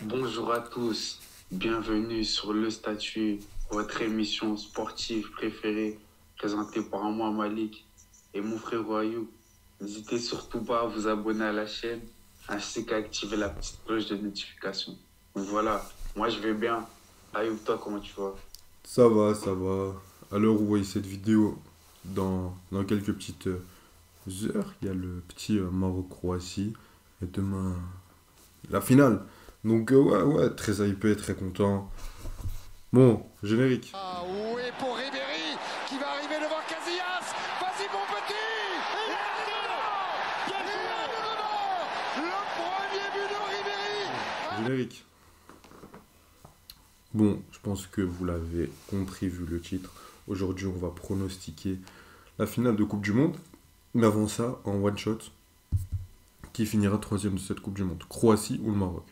Bonjour à tous, bienvenue sur Le Statut, votre émission sportive préférée, présentée par moi, Malik, et mon frère Royou. N'hésitez surtout pas à vous abonner à la chaîne, ainsi qu'à activer la petite cloche de notification. Donc voilà, moi je vais bien. Ayoub, toi, comment tu vas? Ça va, ça va. À l'heure où vous voyez cette vidéo, dans quelques petites heures, il y a le petit Maroc-Croatie. Et demain, la finale. Donc, ouais, ouais, très hypé, très content. Bon, générique. Ah oui, pour Ribéry qui va arriver devant Casillas. Vas-y mon petit. Il est dedans. Il est dedans. Le premier but de Ribéry. Générique. Bon, je pense que vous l'avez compris vu le titre. Aujourd'hui, on va pronostiquer la finale de Coupe du Monde. Mais avant ça, en one shot, qui finira troisième de cette Coupe du Monde? Croatie ou le Maroc?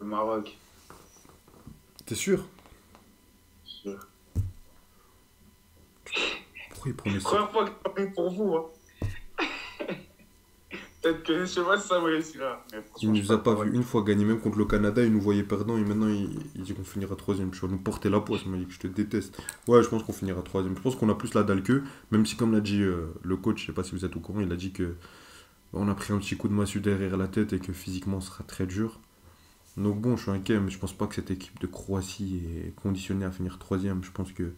Le Maroc, T'es sûr? sûr. Pourquoi il pronostique? Première fois que je parle pour vous, hein. Peut-être que je sais pas si ça me réussira, mais Il franchement, je suis nous pas a pas convaincu. vu une fois gagner, même contre le Canada, il nous voyait perdant et maintenant il dit qu'on finira troisième. Tu vas nous porter la poisse, Malik, je te déteste. Ouais, je pense qu'on finira troisième. Je pense qu'on a plus la dalle qu'eux, même si, comme l'a dit le coach, je sais pas si vous êtes au courant, il a dit que on a pris un petit coup de massue derrière la tête et que physiquement ce sera très dur. Donc bon, je suis inquiet, mais je pense pas que cette équipe de Croatie est conditionnée à finir troisième. Je pense que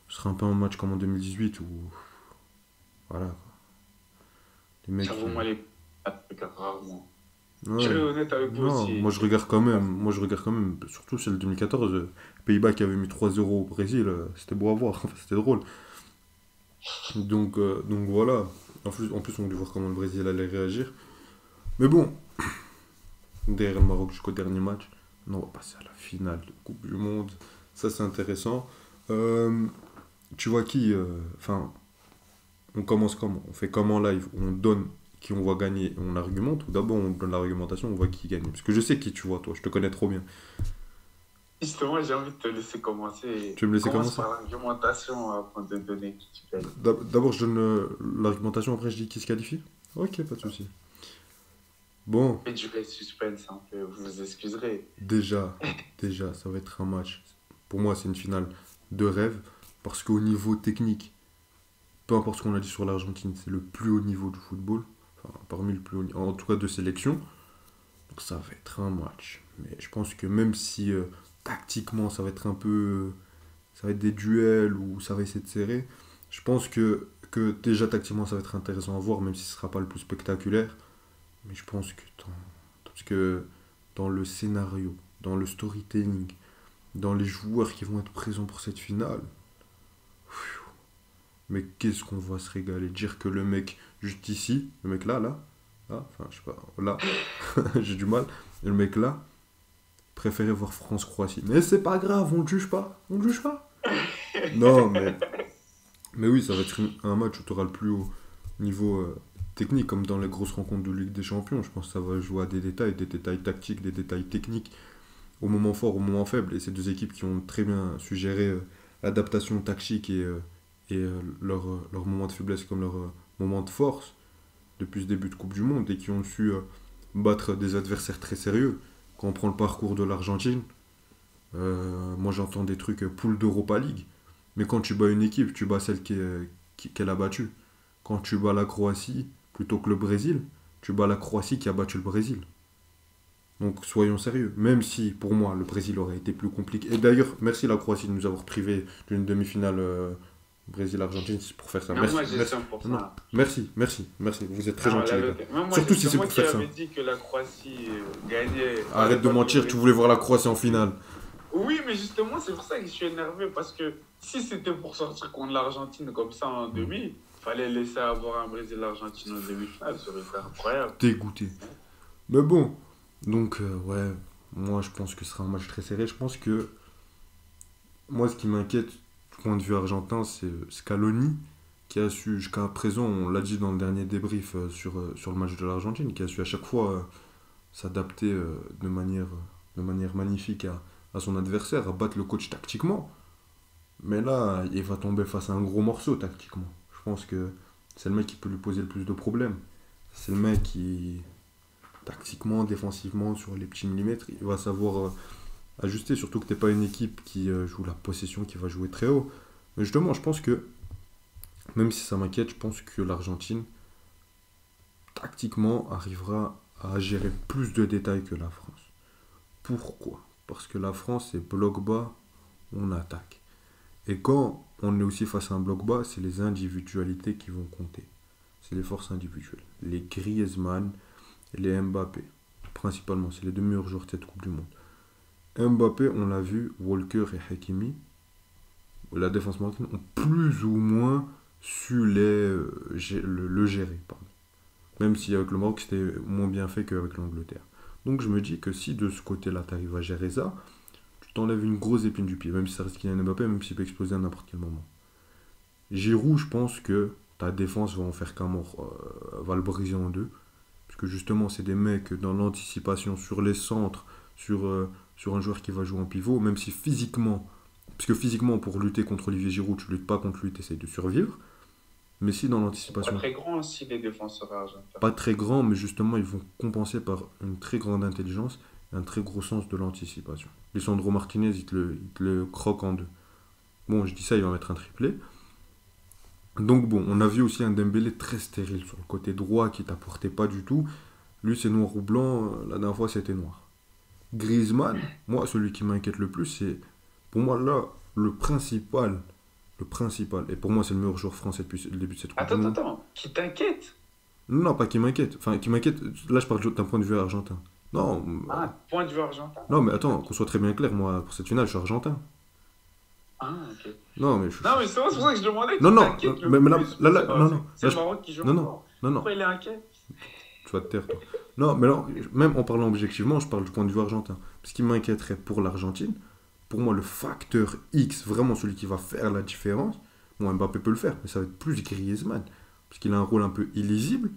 ce sera un peu un match comme en 2018 où, voilà, les mecs. J'avoue, moi, les regarde rarement. Je Ouais. serai honnête avec vous Non, moi aussi. je regarde quand même. Moi je regarde quand même. Surtout celle de 2014. Pays-Bas qui avait mis 3-0 au Brésil. C'était beau à voir. Enfin, c'était drôle. Donc voilà. En plus, on a dû voir comment le Brésil allait réagir. Mais bon, derrière le Maroc jusqu'au dernier match. On va passer à la finale de Coupe du Monde. Ça, c'est intéressant. Euh, Tu vois qui Enfin, on commence comment? On fait comment en live? On donne qui on voit gagner et on argumente? Ou d'abord on donne l'argumentation, on voit qui gagne? Parce que je sais qui tu vois, toi. Je te connais trop bien. Justement, j'ai envie de te laisser commencer. Tu veux me laisser Commence commencer? par l'argumentation avant de donner qui tu gagnes. D'abord, je donne l'argumentation, après je dis qui se qualifie. Ok, pas de souci. Bon, Faites durer le suspense un peu, vous vous excuserez. déjà, déjà, ça va être un match. Pour moi, c'est une finale de rêve. Parce qu'au niveau technique, peu importe ce qu'on a dit sur l'Argentine, c'est le plus haut niveau du football. Enfin, parmi le plus haut niveau, en tout cas de sélection. Donc ça va être un match. Mais je pense que même si tactiquement, ça va être un peu. Ça va être des duels ou ça va essayer de serrer. Je pense que déjà tactiquement ça va être intéressant à voir, même si ce ne sera pas le plus spectaculaire. Mais je pense que parce que dans le scénario, dans le storytelling, dans les joueurs qui vont être présents pour cette finale, mais qu'est-ce qu'on va se régaler. Dire que le mec juste ici, le mec là, enfin je sais pas, là, j'ai du mal, et le mec là, préférait voir France-Croatie. Mais c'est pas grave, on ne juge pas, on ne juge pas. Non, mais oui, ça va être un match où tu auras le plus haut niveau technique, comme dans les grosses rencontres de Ligue des Champions. Je pense que ça va jouer à des détails tactiques, des détails techniques, au moment fort, au moment faible. Et ces deux équipes qui ont très bien su gérer l'adaptation tactique et leur moment de faiblesse comme leur moment de force depuis ce début de Coupe du Monde et qui ont su battre des adversaires très sérieux. Quand on prend le parcours de l'Argentine, moi j'entends des trucs poule d'Europa League. Mais quand tu bats une équipe, tu bats celle qu'elle a battue. Quand tu bats la Croatie, plutôt que le Brésil, tu bats la Croatie qui a battu le Brésil. Donc soyons sérieux. Même si, pour moi, le Brésil aurait été plus compliqué. Et d'ailleurs, merci la Croatie de nous avoir privé d'une demi-finale Brésil-Argentine pour faire ça. Mais Merci, moi, j'ai merci. ça pour Non, non. ça. Merci, merci, merci. Vous êtes très Non, gentils, la les gars. vérité. Même moi, Surtout si c'est c'est moi pour qui faire ça. avais dit que la Croatie gagnait, aurait Arrête de battu le mentir, tu Brésil. voulais voir la Croatie en finale. Oui, mais justement, c'est pour ça que je suis énervé. Parce que si c'était pour sortir contre l'Argentine comme ça en Hmm. demi, fallait laisser avoir un Brésil-Argentine en demi-finale. Ça aurait été incroyable. Dégoûté. Mais bon, donc ouais, moi je pense que ce sera un match très serré. Je pense que moi ce qui m'inquiète du point de vue argentin, c'est Scaloni qui a su jusqu'à présent, on l'a dit dans le dernier débrief sur le match de l'Argentine, qui a su à chaque fois s'adapter de manière magnifique à son adversaire, à battre le coach tactiquement. Mais là, il va tomber face à un gros morceau tactiquement. Je pense que c'est le mec qui peut lui poser le plus de problèmes. C'est le mec qui, tactiquement, défensivement, sur les petits millimètres, il va savoir ajuster. Surtout que t'es pas une équipe qui joue la possession, qui va jouer très haut. Mais justement, je pense que, même si ça m'inquiète, je pense que l'Argentine, tactiquement, arrivera à gérer plus de détails que la France. Pourquoi? Parce que la France, c'est bloc bas, on attaque. Et quand on est aussi face à un bloc bas, c'est les individualités qui vont compter. C'est les forces individuelles. Les Griezmann et les Mbappé. Principalement, c'est les deux meilleurs joueurs de cette Coupe du Monde. Mbappé, on l'a vu, Walker et Hakimi, la défense marocaine ont plus ou moins su le gérer. Pardon. Même si avec le Maroc, c'était moins bien fait qu'avec l'Angleterre. Donc je me dis que si de ce côté-là, tu arrives à gérer ça, tu t'enlèves une grosse épine du pied. Même si ça reste Kylian Mbappé, même s'il peut exploser à n'importe quel moment. Giroud, je pense que ta défense va en faire qu'un mort, va le briser en deux. Parce que justement, c'est des mecs dans l'anticipation, sur les centres, sur un joueur qui va jouer en pivot, même si physiquement, parce que physiquement, pour lutter contre Olivier Giroud, tu luttes pas contre lui, tu essayes de survivre. Mais si dans Pas l'anticipation, très grand aussi, les défenseurs argentins. pas très grand, mais justement, ils vont compenser par une très grande intelligence et un très gros sens de l'anticipation. Lisandro Martinez, il te le croque en deux. Bon, je dis ça, il va mettre un triplé. Donc bon, on a vu aussi un Dembélé très stérile sur le côté droit qui t'apportait pas du tout. Lui, c'est noir ou blanc, la dernière fois, c'était noir. Griezmann, moi, celui qui m'inquiète le plus, c'est, pour moi, là, le principal, et pour moi, c'est le meilleur joueur français depuis le début de cette Coupe du Monde. Attends, qui t'inquiète? Non, pas qui m'inquiète. Enfin, qui m'inquiète, là, je parle d'un point de vue argentin. Non, Point de vue argentin. non, mais attends, qu'on soit très bien clair, moi, pour cette finale, je suis argentin. Ok. Non, mais Non, mais c'est pour ça que je demandais qui Non, non, t'inquiète le mais là, plus. là, C'est non, non, c'est là, le Maroc qui joue non, non, encore. non, non, Pourquoi il est inquiet? tu vas te taire, toi. Non, mais là, même en parlant objectivement, je parle du point de vue argentin. Ce qui m'inquiéterait pour l'Argentine, pour moi, le facteur X, vraiment celui qui va faire la différence, bon, Mbappé peut le faire, mais ça va être plus Griezmann, parce qu'il a un rôle un peu illisible.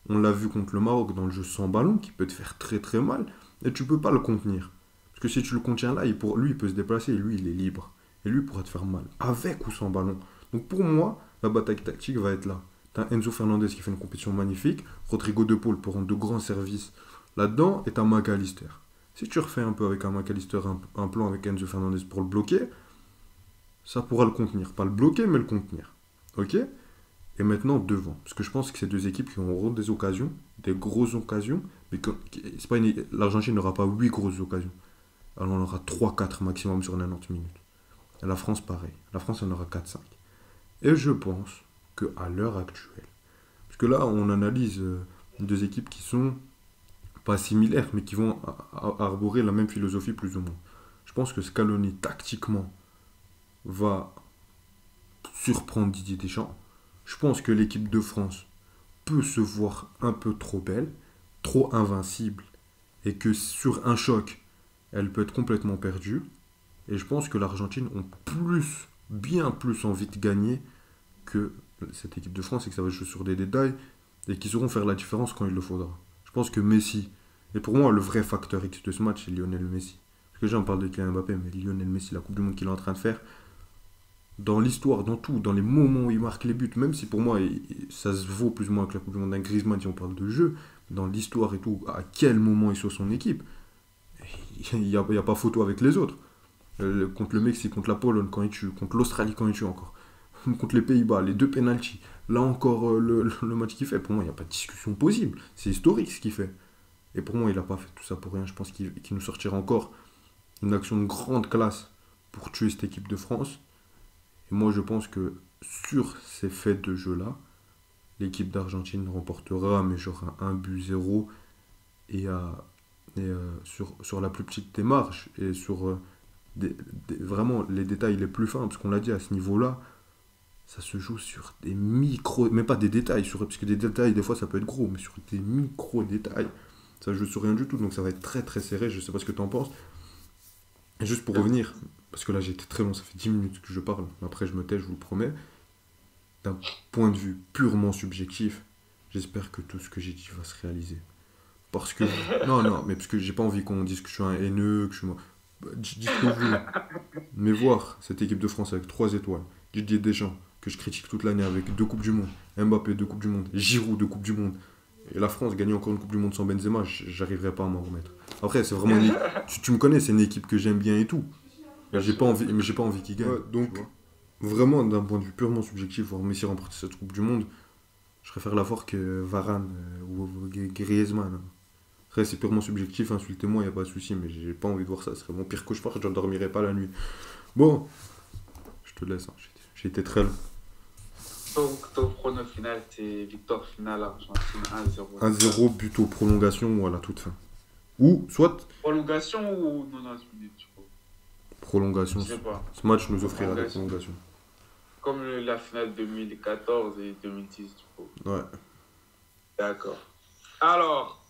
On l'a vu contre le Maroc dans le jeu sans ballon, qui peut te faire très très mal, et tu peux pas le contenir. Parce que si tu le contiens là, lui, il peut se déplacer, et lui, il est libre. Et lui, il pourra te faire mal, avec ou sans ballon. Donc pour moi, la bataille tactique va être là. T'as Enzo Fernandez qui fait une compétition magnifique, Rodrigo De Paul pour rendre de grands services là-dedans, et t'as McAllister. Si tu refais un peu avec un McAllister, un plan avec Enzo Fernandez pour le bloquer, ça pourra le contenir. Pas le bloquer, mais le contenir. Ok? Et maintenant, devant. Parce que je pense que ces deux équipes qui auront des occasions, des grosses occasions, mais c'est pas l'Argentine n'aura pas 8 grosses occasions. Elle en aura 3-4 maximum sur 90 minutes. Et la France, pareil. La France en aura 4-5. Et je pense qu'à l'heure actuelle, parce que là, on analyse deux équipes qui sont pas similaires, mais qui vont arborer la même philosophie plus ou moins. Je pense que Scaloni, tactiquement, va surprendre Didier Deschamps. Je pense que l'équipe de France peut se voir un peu trop belle, trop invincible, et que sur un choc, elle peut être complètement perdue. Et je pense que l'Argentine ont bien plus envie de gagner que cette équipe de France, et que ça va jouer sur des détails, et qu'ils sauront faire la différence quand il le faudra. Je pense que Messi, et pour moi le vrai facteur X de ce match, c'est Lionel Messi. Parce que déjà on parle de Kylian Mbappé, mais Lionel Messi, la Coupe du Monde qu'il est en train de faire, dans l'histoire, dans tout, dans les moments où il marque les buts, même si pour moi ça se vaut plus ou moins avec la Coupe du Monde d'un Griezmann si on parle de jeu, dans l'histoire et tout, à quel moment il sauve son équipe, il n'y a pas photo avec les autres. Contre le Mexique, contre la Pologne quand il tue, contre l'Australie quand il tue encore, contre les Pays-Bas, les 2 pénaltys, là encore le match qu'il fait, pour moi il n'y a pas de discussion possible, c'est historique ce qu'il fait. Et pour moi il n'a pas fait tout ça pour rien, je pense qu'il nous sortira encore une action de grande classe pour tuer cette équipe de France. Et moi je pense que sur ces faits de jeu là, l'équipe d'Argentine remportera, mais genre un but 0 et, sur la plus petite des marges et sur vraiment les détails les plus fins, parce qu'on l'a dit à ce niveau-là, ça se joue sur des micro, mais pas des détails, parce que des détails des fois ça peut être gros, mais sur des micro-détails, ça joue sur rien du tout, donc ça va être très très serré, je sais pas ce que t'en penses. Et juste pour revenir, parce que là j'ai été très long, ça fait 10 minutes que je parle, après je me tais, je vous le promets, d'un point de vue purement subjectif, j'espère que tout ce que j'ai dit va se réaliser. Parce que, non, mais parce que j'ai pas envie qu'on dise que je suis un haineux, que je suis... Dites ce que vous voulez. Mais voir cette équipe de France avec 3 étoiles, Didier Deschamps, que je critique toute l'année avec 2 Coupes du Monde, Mbappé 2 Coupes du Monde, Giroud 2 Coupes du Monde, Et la France gagner encore une Coupe du Monde sans Benzema, j'arriverai pas à m'en remettre. Après, c'est vraiment tu me connais, c'est une équipe que j'aime bien et tout. Mais j'ai pas envie qu'il gagne. Ouais, donc, vraiment, d'un point de vue purement subjectif, voir Messi remporter cette Coupe du Monde, je préfère la voir que Varane ou Griezmann. Après, c'est purement subjectif, insultez-moi, il n'y a pas de souci, mais j'ai pas envie de voir ça. Ce serait mon pire cauchemar, je ne dormirai pas la nuit. Bon, je te laisse, hein. J'ai été très long. Ton prono final, c'est victoire finale Argentine 1-0. 1-0, but aux prolongations ou à la toute fin. Ou soit. Prolongation ou 90 minutes, tu vois. Prolongation. Je sais pas. Ce match nous offrira la prolongation. Comme la finale 2014 et 2010, du coup. Ouais. D'accord. Alors,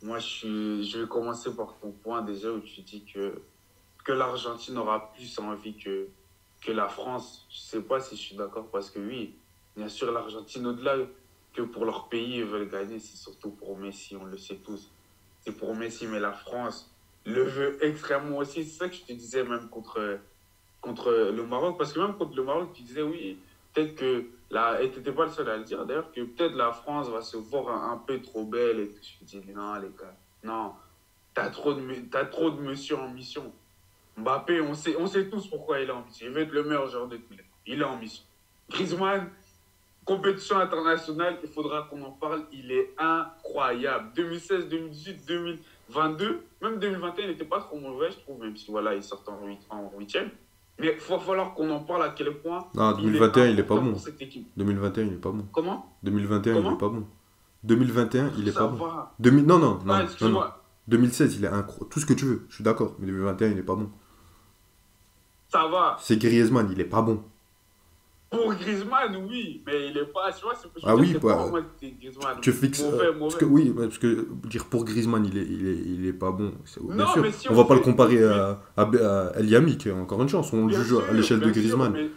moi, je vais commencer par ton point déjà où tu dis que l'Argentine aura plus envie que la France. Je sais pas si je suis d'accord parce que oui, bien sûr, l'Argentine, au-delà que pour leur pays, ils veulent gagner, c'est surtout pour Messi, on le sait tous. C'est pour Messi, mais la France le veut extrêmement aussi. C'est ça que je te disais même contre le Maroc, parce que même contre le Maroc, tu disais oui, peut-être que là, et tu n'étais pas le seul à le dire d'ailleurs, que peut-être la France va se voir un peu trop belle et tout. Je te dis non, les gars, non, t'as trop de monsieur en mission. Mbappé, on sait tous pourquoi il est en mission. Il veut être le meilleur joueur de tous les temps. Il est en mission. Griezmann, compétition internationale, il faudra qu'on en parle. Il est incroyable. 2016, 2018, 2022, même 2021, il n'était pas trop mauvais, je trouve, même si voilà, il sort en huitième. Mais il va falloir qu'on en parle à quel point. Non, 2021, il est pas bon. 2021, il est pas bon. Comment 2021, il est pas bon. 2021, il est ça pas va. bon. Non. Excuse-moi. 2016, il est incroyable. Tout ce que tu veux, je suis d'accord. Mais 2021, il est pas bon. Ça va. C'est Griezmann, il est pas bon. Pour Griezmann, oui, mais il est pas. Tu vois, oui, pas moi, c'est Griezmann. Tu fixes. Mauvais. Parce que dire pour Griezmann, il est pas bon. Bien sûr. Mais si on va pas le comparer à El Yami, qui a encore une chance. On le juge à l'échelle de Griezmann. Mais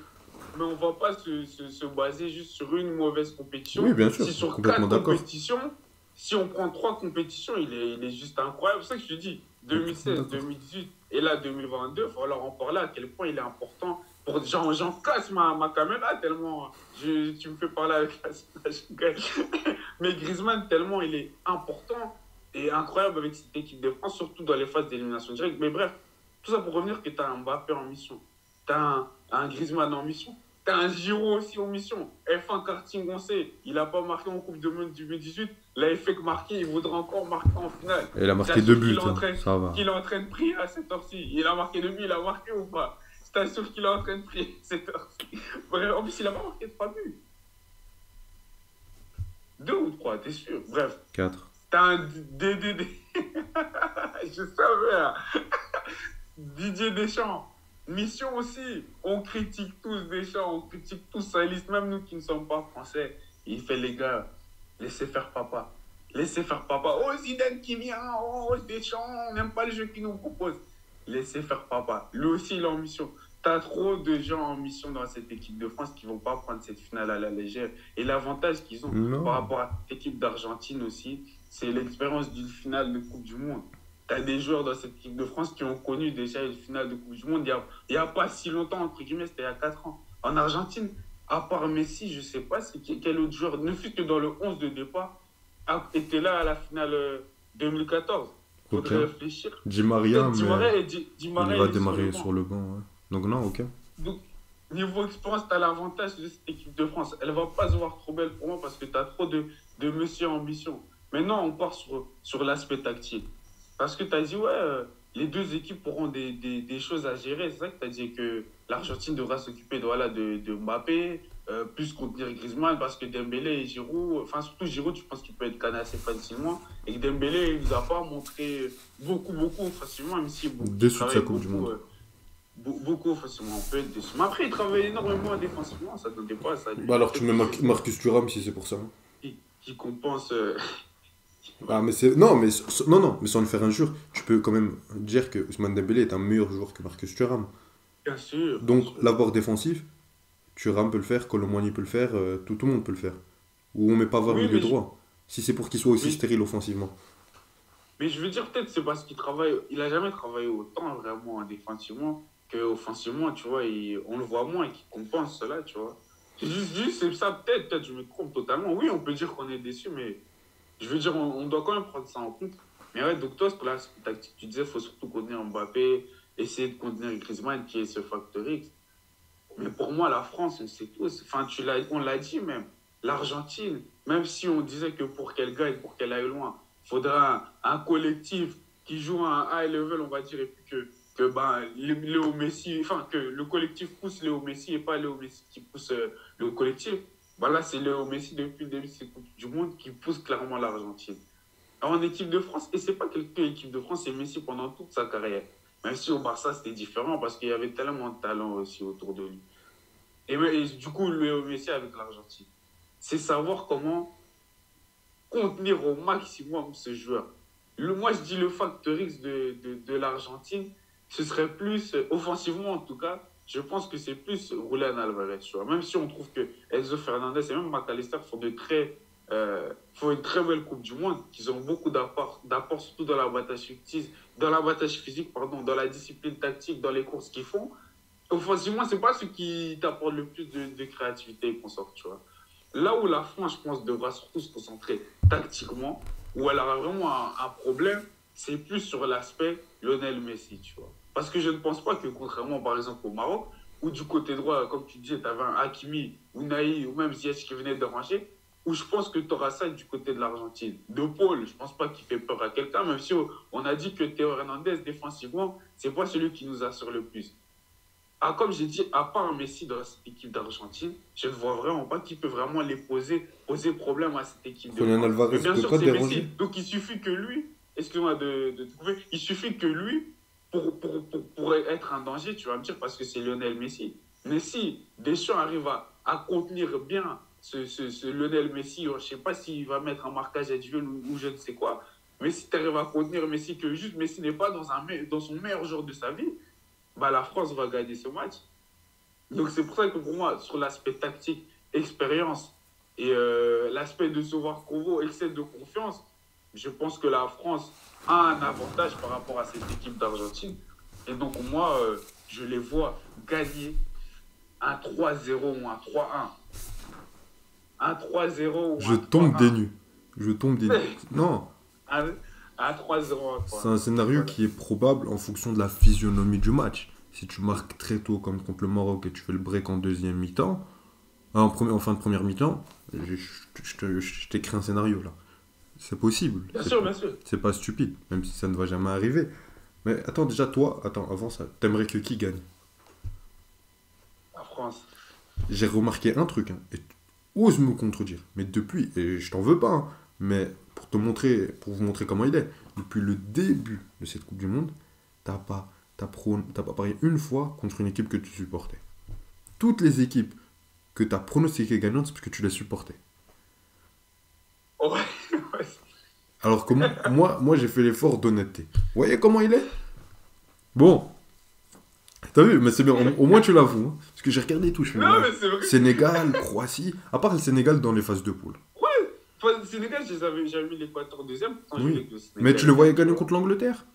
on va pas se baser juste sur une mauvaise compétition. Oui, bien sûr. Si sur 4 compétitions, si on prend 3 compétitions, il est juste incroyable. C'est ça que je te dis. 2016, 2018 et là 2022, il va falloir en parler à quel point il est important. J'en casse ma caméra tellement tu me fais parler avec la mais Griezmann, tellement il est important et incroyable avec cette équipe de France, surtout dans les phases d'élimination directe. Mais bref, tout ça pour revenir que tu as un Mbappé en mission, tu as un Griezmann en mission, tu as un Giroud aussi en mission. F1 karting, on sait, il n'a pas marqué en Coupe du Monde 2018, là il fait que marquer, il voudrait encore marquer en finale. Et il a marqué 2 buts, ça va. Qu'il est en train de prier à cette heure-ci. Il a marqué 2 buts, il a marqué ou pas? Sûr qu'il est en train de prier cette heure-ci. En plus, il a pas marqué 3 buts. 2 ou 3, t'es sûr? Bref. 4. T'as un DDD. Je savais. Hein. Didier Deschamps. Mission aussi. On critique tous Deschamps, on critique tous sa liste, même nous qui ne sommes pas français. Il fait les gars, laissez faire papa. Laissez faire papa. Oh, Zidane qui vient. Oh, Deschamps, on n'aime pas le jeu qu'il nous propose. Laissez faire papa. Lui aussi, il est en mission. T'as trop de gens en mission dans cette équipe de France qui ne vont pas prendre cette finale à la légère. Et l'avantage qu'ils ont par rapport à cette équipe d'Argentine aussi, c'est l'expérience d'une finale de Coupe du Monde. T'as des joueurs dans cette équipe de France qui ont connu déjà une finale de Coupe du Monde il n'y a pas si longtemps, entre guillemets, c'était il y a 4 ans. En Argentine, à part Messi, je ne sais pas quel autre joueur, ne fût que dans le 11 de départ, était là à la finale 2014. Il faudrait réfléchir. Di Maria, il va démarrer sur le banc. Ouais. Donc non, ok. Donc, niveau expérience, tu as l'avantage de cette équipe de France. Elle ne va pas se voir trop belle pour moi parce que tu as trop de monsieur en mission. Maintenant, on part sur l'aspect tactique. Parce que tu as dit, les deux équipes auront des choses à gérer. C'est ça que tu as dit que l'Argentine devra s'occuper de Mbappé, plus contenir Griezmann parce que Dembélé et Giroud, enfin surtout Giroud, je pense qu'il peut être canné assez facilement. Et que Dembélé, il ne nous a pas montré beaucoup facilement, même si déçu de sa Coupe du Monde. Beaucoup facilement, on peut être déçu. Mais après, il travaille énormément défensivement, ça ne donnait pas. Ça alors tu mets Marcus Thuram si c'est pour ça. Qui compense. Mais sans le faire injure, tu peux quand même dire que Ousmane Dembélé est un meilleur joueur que Marcus Thuram. Bien sûr. Donc l'apport défensif, Thuram peut le faire, Colomboigny peut le faire, tout le monde peut le faire. Ou on met pas vers milieu droit. Si c'est pour qu'il soit aussi stérile offensivement. Mais je veux dire, peut-être c'est parce qu'il travaille. Il a jamais travaillé autant vraiment défensivement qu'offensivement, tu vois. On le voit moins et qu'il compense cela, tu vois. C'est juste c'est ça, peut-être je me trompe totalement. Oui, on peut dire qu'on est déçu, mais Je veux dire, on doit quand même prendre ça en compte. Mais ouais, donc toi, sur la tactique, tu disais, il faut surtout contenir Mbappé, essayer de contenir Griezmann, qui est ce facteur X. Mais pour moi, la France, on sait tous, enfin, on l'a dit même, l'Argentine, même si on disait que pour qu'elle gagne, pour qu'elle aille loin, il faudra un collectif qui joue à un high level, on va dire, et puis que ben, Léo Messi, enfin, que le collectif pousse Léo Messi et pas Léo Messi qui pousse le collectif. Ben là, c'est Léo Messi depuis le début de cette Coupe du Monde qui pousse clairement l'Argentine. En équipe de France, et c'est pas quelqu'un équipe de France, c'est Messi pendant toute sa carrière. Même si au Barça, c'était différent parce qu'il y avait tellement de talent aussi autour de lui. Et du coup, le Messi avec l'Argentine. C'est savoir comment contenir au maximum ce joueur. Moi, je dis le facteur X de l'Argentine, ce serait plus, offensivement en tout cas, je pense que c'est plus Julián Alvarez. Tu vois. Même si on trouve que Enzo Fernandez et même McAllister font une très belle Coupe du Monde, qu'ils ont beaucoup d'apports, surtout dans l'abattage physique, pardon, dans la discipline tactique, dans les courses qu'ils font. Offensivement, c'est pas ce qui t'apporte le plus de créativité et qu'on sort, tu vois. Là où la France, je pense, devra surtout se concentrer tactiquement, où elle aura vraiment un problème, c'est plus sur l'aspect Lionel Messi, tu vois. Parce que je ne pense pas que, contrairement par exemple au Maroc, où du côté droit, comme tu disais, tu avais un Hakimi, Ounahi ou même Ziyech qui venait de ranger, où je pense que tu auras ça du côté de l'Argentine. De Paul, je ne pense pas qu'il fait peur à quelqu'un, même si on a dit que Théo Hernandez, défensivement, c'est pas celui qui nous assure le plus. Ah, comme j'ai dit, à part Messi dans cette équipe d'Argentine, je ne vois vraiment pas qui peut vraiment poser problème à cette équipe de Julián France. Alvarez Mais bien peut sûr, pas te c'est déranger. Messi. Donc il suffit que lui, excuse-moi de te couper, il suffit que lui, pour être un danger, tu vas me dire, parce que c'est Lionel Messi. Mais si Deschamps arrive à contenir bien ce Lionel Messi, je ne sais pas s'il va mettre un marquage individuel ou je ne sais quoi, mais si tu arrives à contenir Messi, que juste Messi n'est pas dans son meilleur jour de sa vie, bah, la France va gagner ce match. Donc c'est pour ça que pour moi, sur l'aspect tactique, expérience et l'aspect de savoir Kovo, excès de confiance, je pense que la France a un avantage par rapport à cette équipe d'Argentine. Et donc moi, je les vois gagner un 3-0 ou un 3-1. Un 3-0 ou Je un tombe 3-1. des nues. Je tombe des nues. Non, Un 3-0, c'est un scénario qui est probable en fonction de la physionomie du match. Si tu marques très tôt comme contre le Maroc et tu fais le break en deuxième mi-temps, en fin de première mi-temps, je t'écris un scénario là. C'est possible. Bien sûr, bien sûr. C'est pas stupide, même si ça ne va jamais arriver. Mais attends, déjà toi, avant ça, t'aimerais que qui gagne? La France. J'ai remarqué un truc, hein, et ose me contredire, mais depuis, et je t'en veux pas, hein, mais pour vous montrer comment il est, depuis le début de cette Coupe du Monde, t'as pas parié une fois contre une équipe que tu supportais. Toutes les équipes que t'as pronostiquées gagnantes, c'est parce que tu les supportais. Ouais, ouais. Alors que moi j'ai fait l'effort d'honnêteté. Vous voyez comment il est? Bon, t'as vu, mais c'est bien, au moins tu l'avoues. Hein, parce que j'ai regardé tout, je fais, Non, ouais, mais c'est vrai. Sénégal, Croatie, à part le Sénégal dans les phases de poule. Enfin, le Sénégal, j'avais mis l'Équateur deuxième. Pourtant, Oui. je voulais que le Sénégal Mais tu le voyais gagner gagne. contre l'Angleterre.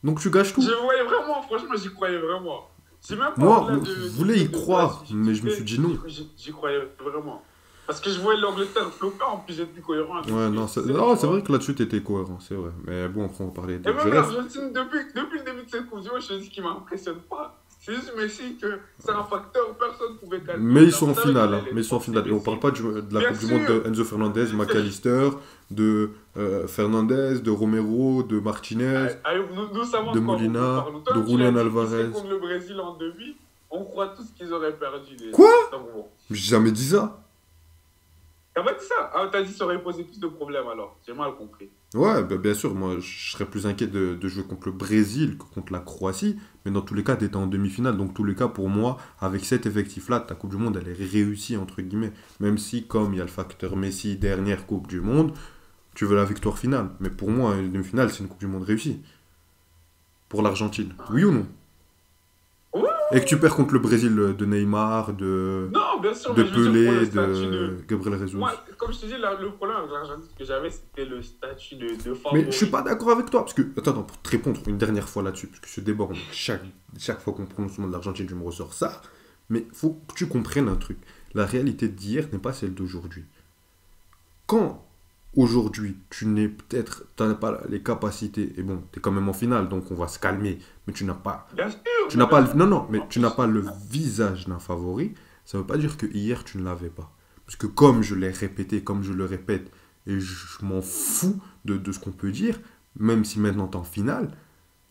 Donc tu gâches tout. Je voyais vraiment, franchement, j'y croyais vraiment. C'est même pas Moi, au-delà je voulais y croire, mais je me suis dit non. J'y croyais vraiment. Parce que je voyais l'Angleterre flopper, en plus j'étais cohérent. Ouais, non, c'est vrai que là-dessus t'étais cohérent, c'est vrai. Mais bon, après on va parler de Et même reste. l'Argentine, depuis le début de cette Coupe du Monde, je te dis qu'il m'impressionne pas. C'est juste Messi que c'est un facteur, personne ne pouvait calmer. Mais ils sont en finale, hein. Mais ils sont en finale. Et on parle pas de la Bien Coupe du Monde sûr. de Enzo Fernandez, McAllister, de Fernandez, de Romero, de Martinez. Nous savons de de quoi Molina, on parle. Toi, de tu Julián l'as dit, Alvarez. c'est contre le Brésil en demi, on croit tous qu'ils auraient perdu. Quoi Donc, bon. J'ai jamais dit ça. T'as pas dit ça? Ah, t'as dit que ça aurait posé plus de problèmes alors. J'ai mal compris. Ouais, bah, bien sûr, moi je serais plus inquiet de jouer contre le Brésil que contre la Croatie, mais dans tous les cas, t'étais en demi-finale, donc tous les cas, pour moi, avec cet effectif-là, ta Coupe du Monde, elle est réussie, entre guillemets, même si, comme il y a le facteur Messi, dernière Coupe du Monde, tu veux la victoire finale, mais pour moi, une demi-finale, c'est une Coupe du Monde réussie. Pour l'Argentine, oui ou non? Ouais. Et que tu perds contre le Brésil de Neymar, de Non, bien sûr, mais je veux dire, pour Pelé, le statut de Gabriel Jesus. Moi, comme je te dis, le problème avec l'Argentine que j'avais, c'était le statut de favori. Mais je suis pas d'accord avec toi, parce que, attends, pour te répondre une dernière fois là-dessus, parce que ce débat, chaque fois qu'on prononce le nom de l'Argentine, je me ressors ça, mais faut que tu comprennes un truc. La réalité d'hier n'est pas celle d'aujourd'hui. Quand aujourd'hui, t'as pas les capacités, et bon, tu es quand même en finale, donc on va se calmer, mais tu n'as pas, Bien sûr, tu mais n'as pas, bien sûr. non, non, mais En tu n'as plus, pas le visage d'un favori, ça veut pas dire que hier tu ne l'avais pas. Parce que comme je l'ai répété, comme je le répète, et je m'en fous de ce qu'on peut dire, même si maintenant t'es en finale,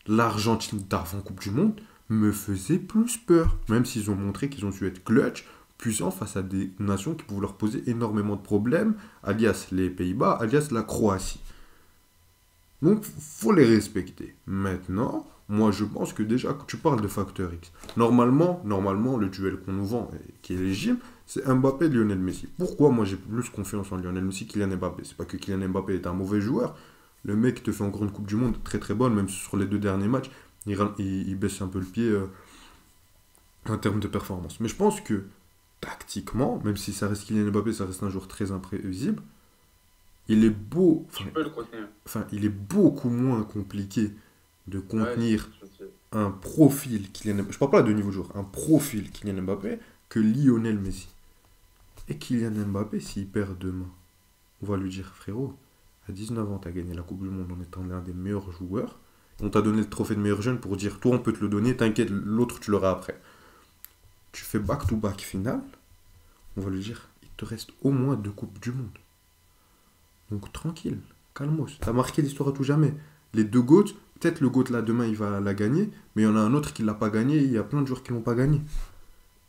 l'Argentine d'avant Coupe du Monde me faisait plus peur. Même s'ils ont montré qu'ils ont su être clutch, puissants face à des nations qui pouvaient leur poser énormément de problèmes, alias les Pays-Bas, alias la Croatie. Donc, faut les respecter. Maintenant, moi je pense que déjà, quand tu parles de facteur X, normalement le duel qu'on nous vend, et qui est légitime, c'est Mbappé et Lionel Messi. Pourquoi moi j'ai plus confiance en Lionel Messi que Kylian Mbappé? C'est pas que Kylian Mbappé est un mauvais joueur. Le mec te fait encore une Coupe du Monde très très bonne, même sur les 2 derniers matchs, il baisse un peu le pied en termes de performance. Mais je pense que tactiquement, même si ça reste Kylian Mbappé, ça reste un joueur très imprévisible, il est beau, tu peux le contenir. il est beaucoup moins compliqué de Ouais, contenir je sais. un profil Kylian Mbappé, je parle pas de niveau de joueur, un profil Kylian Mbappé que Lionel Messi. Et Kylian Mbappé, s'il perd demain, on va lui dire frérot, à 19 ans, tu as gagné la Coupe du Monde en étant l'un des meilleurs joueurs. On t'a donné le trophée de meilleur jeune pour dire toi on peut te le donner, t'inquiète, l'autre tu l'auras après. Tu fais back-to-back finale, on va lui dire il te reste au moins 2 Coupes du Monde. Donc tranquille, calmos. T'as marqué l'histoire à tout jamais. Les 2 GOAT, peut-être le GOAT là demain il va la gagner, mais il y en a un autre qui l'a pas gagné, il y a plein de joueurs qui l'ont pas gagné.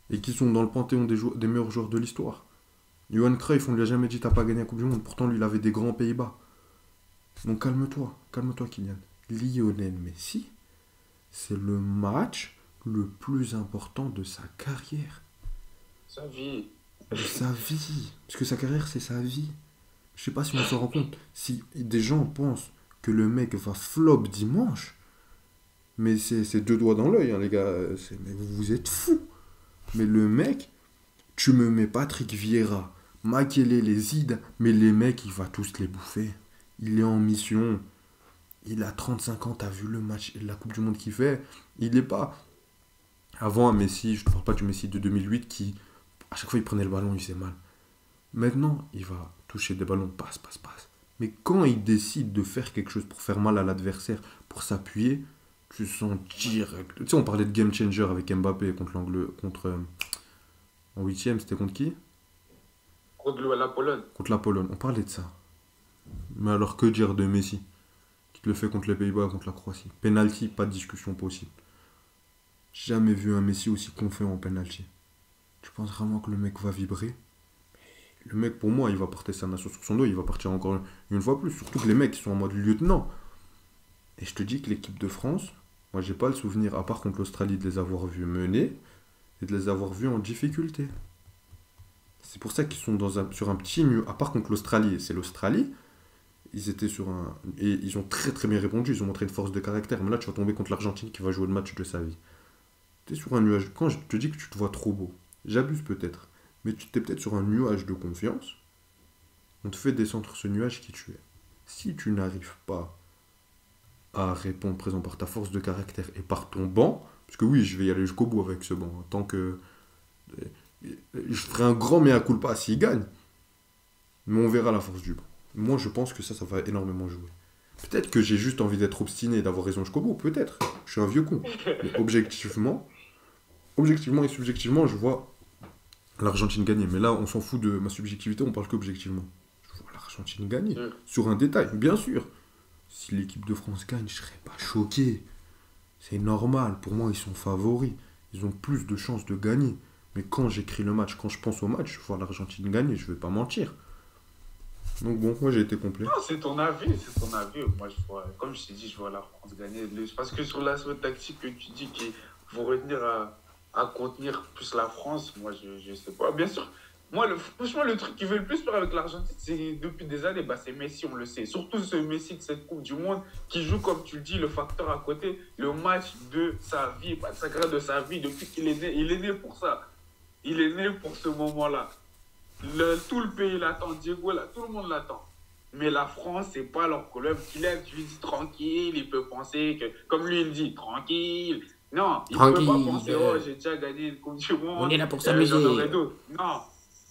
Et qui sont dans le panthéon des meilleurs joueurs de l'histoire. Johan Cruyff, on lui a jamais dit t'as pas gagné la Coupe du Monde, pourtant lui il avait des grands Pays-Bas. Donc calme-toi Kylian. Lionel Messi, c'est le match le plus important de sa carrière. Sa vie. De sa vie. Parce que sa carrière, c'est sa vie. Je sais pas si on s'en rend compte. Si des gens pensent que le mec va flop dimanche, mais c'est 2 doigts dans l'œil, hein, les gars. Mais vous êtes fous. Mais le mec, tu me mets Patrick Vieira, Makelele, Zidane, mais les mecs, il va tous les bouffer. Il est en mission. Il a 35 ans, t'as vu le match, la Coupe du Monde qu'il fait. Il n'est pas avant un Messi, je ne parle pas du Messi de 2008 qui, à chaque fois, il prenait le ballon, il faisait mal. Maintenant, il va toucher des ballons, passe. Mais quand il décide de faire quelque chose pour faire mal à l'adversaire, pour s'appuyer, tu sens direct. Tu sais, on parlait de game changer avec Mbappé en huitième, c'était contre qui? Contre la Pologne. Contre la Pologne. On parlait de ça. Mais alors que dire de Messi? Qui le fait contre les Pays-Bas, contre la Croatie. Penalty, pas de discussion possible. J'ai jamais vu un Messi aussi confiant en penalty. Tu penses vraiment que le mec va vibrer? Le mec, pour moi, il va porter sa nation sur son dos, il va partir encore une fois plus. Surtout que les mecs, ils sont en mode lieutenant. Et je te dis que l'équipe de France, moi, j'ai pas le souvenir, à part contre l'Australie, de les avoir vus mener et de les avoir vus en difficulté. C'est pour ça qu'ils sont sur un petit à part contre l'Australie, et c'est l'Australie, ils étaient sur un... Et ils ont très très bien répondu, ils ont montré une force de caractère. Mais là, tu vas tomber contre l'Argentine qui va jouer le match de sa vie. Tu es sur un nuage... Quand je te dis que tu te vois trop beau, j'abuse peut-être, mais tu t'es peut-être sur un nuage de confiance, on te fait descendre ce nuage qui tu es. Si tu n'arrives pas à répondre présent par ta force de caractère et par ton banc, parce que oui, je vais y aller jusqu'au bout avec ce banc, hein, tant que... Je ferai un grand mea culpa s'il gagne, mais on verra la force du banc. Moi, je pense que ça va énormément jouer. Peut-être que j'ai juste envie d'être obstiné et d'avoir raison jusqu'au bout, peut-être. Je suis un vieux con. Mais objectivement et subjectivement, je vois l'Argentine gagner. Mais là, on s'en fout de ma subjectivité, on parle qu'objectivement. Je vois l'Argentine gagner. Sur un détail, bien sûr. Si l'équipe de France gagne, je serais pas choqué. C'est normal. Pour moi, ils sont favoris. Ils ont plus de chances de gagner. Mais quand j'écris le match, quand je pense au match, je vois l'Argentine gagner, je vais pas mentir. Donc bon, moi j'ai été complet. Non, c'est ton avis. Moi, je vois, comme je t'ai dit, je vois la France gagner. Parce que sur l'aspect tactique que tu dis qu'il faut retenir à contenir plus la France, moi, je sais pas. Bien sûr, moi, franchement, le truc qui veut le plus faire avec l'Argentine, c'est depuis des années, c'est Messi, on le sait. Surtout ce Messi de cette Coupe du Monde qui joue, comme tu le dis, le facteur à côté, le match de sa vie, pas de sa carrière, de sa vie, depuis qu'il est né. Il est né pour ça. Il est né pour ce moment-là. Tout le pays l'attend, Diego, là, tout le monde l'attend. Mais la France, c'est pas leur problème. Kylian, tu lui dis tranquille, il peut penser que, comme lui il dit, tranquille. Non, il ne peut pas penser, oh, j'ai déjà gagné une Coupe du Monde. On est là pour s'amuser. Non,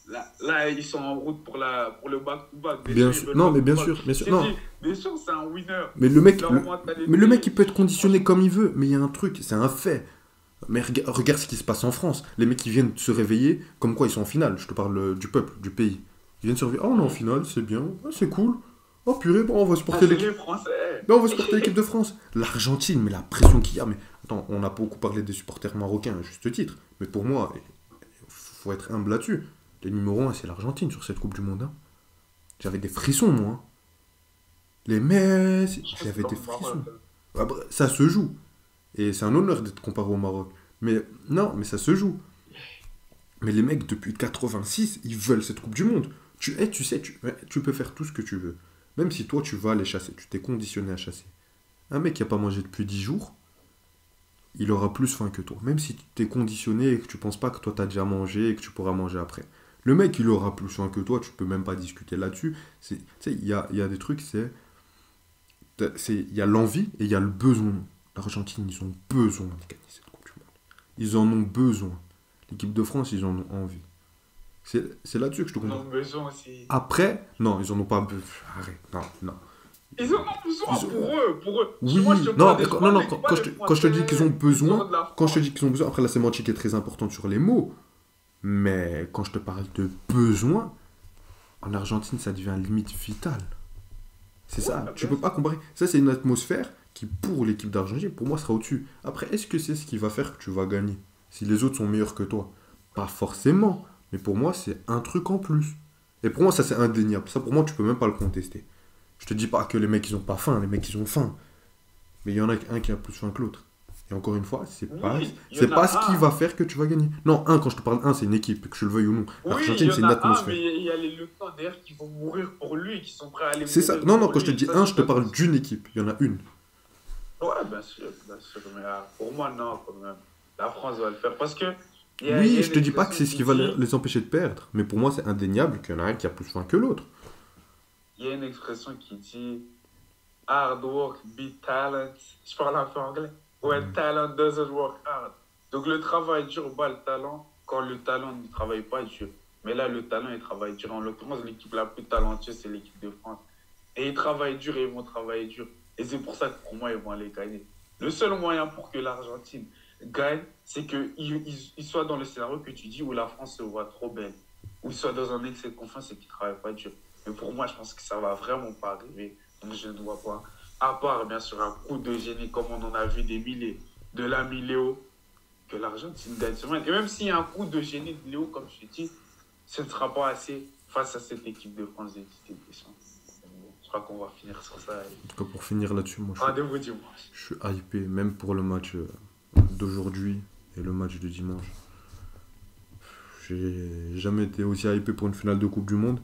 Là, ils sont en route pour le back-to-back. Bien Ils sûr. veulent Non, mais bien back-to-back. sûr, bien sûr. J'ai Non. dit, Deschamps, c'est un winner. Mais le mec, Leur mentalité, mais le mec, il peut être conditionné comme il veut. Mais il y a un truc, c'est un fait. Mais regarde ce qui se passe en France. Les mecs qui viennent se réveiller, comme quoi ils sont en finale. Je te parle du peuple, du pays. Ils viennent se réveiller. Oh, on est en finale, c'est bien, ah, c'est cool. Oh purée, bon, on va supporter c'est l'équipe. les Français. Ben, on va supporter l'équipe de France. L'Argentine, mais la pression qu'il y a. Mais attends, on a beaucoup parlé des supporters marocains, à juste titre. Mais pour moi, il faut être humble là-dessus. Le numéro 1, c'est l'Argentine sur cette Coupe du Monde, hein. J'avais des frissons, moi, hein. Les Messi, j'avais des frissons. Ah, bref, ça se joue. Et c'est un honneur d'être comparé au Maroc. Mais non, mais ça se joue. Mais les mecs, depuis 86, ils veulent cette Coupe du Monde. Tu sais, tu peux faire tout ce que tu veux. Même si toi, tu vas les chasser. Tu t'es conditionné à chasser. Un mec qui n'a pas mangé depuis 10 jours, il aura plus faim que toi. Même si tu t'es conditionné et que tu penses pas que toi, tu as déjà mangé et que tu pourras manger après. Le mec, il aura plus faim que toi. Tu peux même pas discuter là-dessus. Tu sais, il y a des trucs, il y a l'envie et il y a le besoin. L'Argentine, ils ont besoin de gagner cette Coupe du Monde. Ils en ont besoin. L'équipe de France, ils en ont envie. C'est là-dessus que je te Ils en comprends. ont besoin aussi. Après, non, ils en ont pas besoin. Arrête, non. Ils en ont besoin pour eux. Oui, Moi, je te non, parle mais des- quand, pas non, des- quand, pas quand des je quand je te dis qu'ils ont Français, besoin, de la quand je te France. dis qu'ils ont besoin, après la sémantique est très importante sur les mots, mais quand je te parle de besoin, en Argentine, ça devient limite vital. C'est ça, Ouais, tu bien peux pas comparer. Ça, c'est une atmosphère qui, pour l'équipe d'Argentine, pour moi, sera au-dessus. Après, est-ce que c'est ce qui va faire que tu vas gagner? Si les autres sont meilleurs que toi? Pas forcément, mais pour moi, c'est un truc en plus. Et pour moi, ça, c'est indéniable. Ça, pour moi, tu peux même pas le contester. Je te dis pas que les mecs, ils ont pas faim, les mecs, ils ont faim. Mais il y en a un qui a plus faim que l'autre. Et encore une fois, c'est Oui, pas, il y c'est en a pas ce qui un. va faire que tu vas gagner. Non, quand je te parle c'est une équipe, que je le veuille ou non. Oui, il L'Argentine, y c'est en une a un, atmosphère. mais il y a les lieutenants derrière qui vont mourir pour lui, qui sont prêts à aller C'est ça. mourir Non, pour quand je te lui. dis Ça, un, c'est je te pas parle possible. d'une équipe. Il y en a une. Ouais, bien sûr, mais pour moi, non, quand même. La France va le faire. Parce que. Oui, je te dis pas que c'est ce qui va les empêcher de perdre. Mais pour moi, c'est indéniable qu'il y en a un qui a plus faim que l'autre. Il y a une expression qui dit hard work beat talent. Je parle un peu anglais. When talent doesn't work hard. Donc le travail dur bat le talent quand le talent ne travaille pas dur. Mais là, le talent, il travaille dur. En l'occurrence, l'équipe la plus talentueuse, c'est l'équipe de France. Et ils travaillent dur et ils vont travailler dur. Et c'est pour ça que pour moi, ils vont aller gagner. Le seul moyen pour que l'Argentine gagne, c'est qu'ils soient dans le scénario que tu dis où la France se voit trop belle. Où ils soient dans un excès de confiance et qu'ils ne travaillent pas dur. Mais pour moi, je pense que ça ne va vraiment pas arriver. Donc je ne vois pas. À part, bien sûr, un coup de génie comme on en a vu des milliers de l'ami Léo, que l'Argentine gagne ce match. Et même s'il y a un coup de génie de Léo, comme je te dis, ce ne sera pas assez face à cette équipe de France de Didier Deschamps. Je crois qu'on va finir sur ça. En tout cas, pour finir là-dessus, moi, Rendez-vous dimanche. je suis hypé, même pour le match d'aujourd'hui et le match de dimanche. J'ai jamais été aussi hypé pour une finale de Coupe du Monde.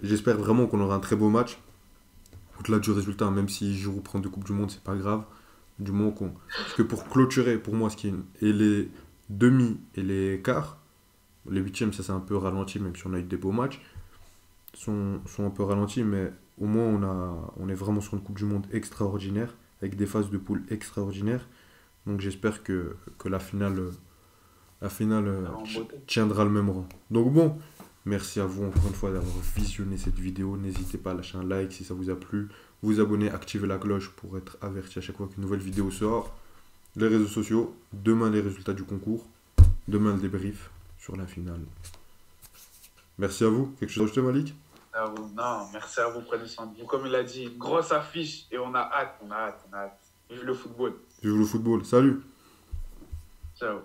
J'espère vraiment qu'on aura un très beau match. Au-delà du résultat, même si Giroud prend deux Coupes du Monde, c'est pas grave. Du moment qu'on. Parce que pour clôturer, pour moi, et les demi et les quarts, les huitièmes, ça c'est un peu ralenti, même si on a eu des beaux matchs, sont un peu ralentis, mais au moins on est vraiment sur une Coupe du Monde extraordinaire, avec des phases de poule extraordinaires. Donc j'espère que la finale En beauté. tiendra le même rang. Donc bon, merci à vous encore une fois d'avoir visionné cette vidéo. N'hésitez pas à lâcher un like si ça vous a plu, vous abonner, activer la cloche pour être averti à chaque fois qu'une nouvelle vidéo sort. Les réseaux sociaux, demain les résultats du concours, demain le débrief sur la finale. Merci à vous. Quelque chose à ajouter, Malik? Non, merci à vous, prenez soin de vous. Comme il a dit, une grosse affiche et on a hâte. Vive le football. Vive le football. Salut. Ciao.